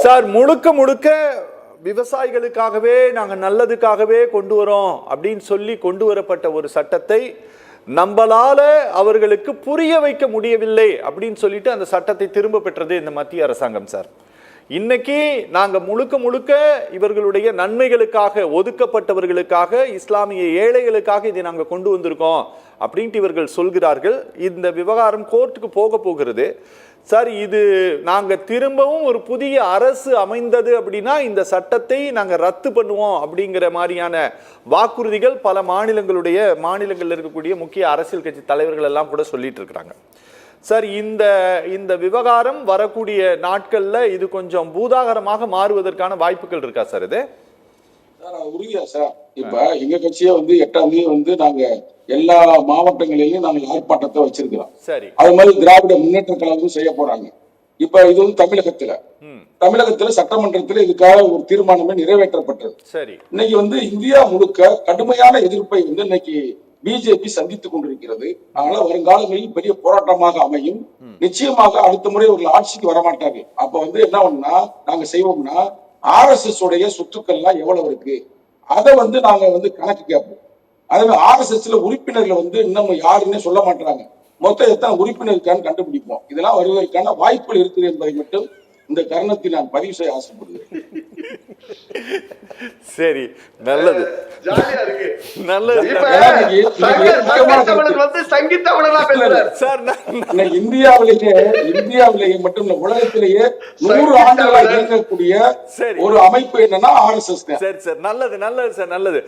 Sir முழுக்க முழுக்க விவசாயிகளுக்காகவே நாங்க நல்லதுக்காகவே கொண்டு வரோம் அப்படின்னு சொல்லி கொண்டு வரப்பட்ட ஒரு சட்டத்தை நம்மளால அவர்களுக்கு புரிய வைக்க முடியவில்லை அப்படின்னு சொல்லிட்டு அந்த சட்டத்தை திரும்ப பெற்றது இந்த மத்திய அரசாங்கம் சார். இன்னைக்கு நாங்க முழுக்க முழுக்க இவர்களுடைய நன்மைகளுக்காக, ஒதுக்கப்பட்டவர்களுக்காக, இஸ்லாமிய ஏழைகளுக்காக இதை நாங்க கொண்டு வந்திருக்கோம் அப்படின்ட்டு இவர்கள் சொல்கிறார்கள். இந்த விவகாரம் கோர்ட்டுக்கு போக போகிறது சார். இது நாங்க திரும்பவும் ஒரு புதிய அரசு அமைந்தது அப்படின்னா இந்த சட்டத்தை நாங்க ரத்து பண்ணுவோம் அப்படிங்கிற மாதிரியான வாக்குறுதிகள் பல மாநிலங்கள்ல இருக்கக்கூடிய முக்கிய அரசியல் கட்சி தலைவர்கள் எல்லாம் கூட சொல்லிட்டு இருக்கிறாங்க சார். இந்த விவகாரம் வரக்கூடிய நாட்கள்ல இது கொஞ்சம் பூதாகரமாக மாறுவதற்கான வாய்ப்புகள் இருக்கா சார்? இது உறுதியா சார். இப்ப எங்க கட்சியை 8ஆம் தேதி நாங்க எல்லா மாவட்டங்களிலும் நாங்கள் ஆர்ப்பாட்டத்தை வச்சிருக்கிறோம். சரி, அது மாதிரி திராவிட முன்னேற்ற கழகம் செய்ய போறாங்க. இப்ப இது தமிழகத்துல சட்டமன்றத்தில் இதுக்காக ஒரு தீர்மானமே நிறைவேற்றப்பட்டது. சரி, இன்னைக்கு இந்தியா முழுக்க கடுமையான எதிர்ப்பை இன்னைக்கு பிஜேபி சந்தித்துக் கொண்டிருக்கிறது. அதனால வருங்காலங்களில் பெரிய போராட்டமாக அமையும். நிச்சயமாக அடுத்த முறை ஒரு ஆட்சிக்கு வரமாட்டாங்க. அப்ப என்ன பண்ணா நாங்க செய்வோம்னா RSS உடைய சொத்துக்கள் எல்லாம் எவ்வளவு இருக்கு அதை நாங்க கணக்கு கேட்போம். அதே RSSல உறுப்பினர்கள் இன்னும் யாருன்னே சொல்ல மாட்டாங்க. மொத்தம் எத்தனை உறுப்பினர் இருக்கான்னு கண்டுபிடிப்போம். இதெல்லாம் வருவதற்கான வாய்ப்புகள் இருக்குது என்பதை மட்டும் இந்த தருணத்தில் நான் பதிவு செய்ய ஆசைப்படுகிறேன். சரி, நல்லது, நல்லது. இந்தியாவிலேயே மட்டும் உலகத்திலேயே 100 ஆண்டுகளாக இயங்கக்கூடிய ஒரு அமைப்பு என்னன்னா RSS. சரி சார், நல்லது நல்லது சார், நல்லது.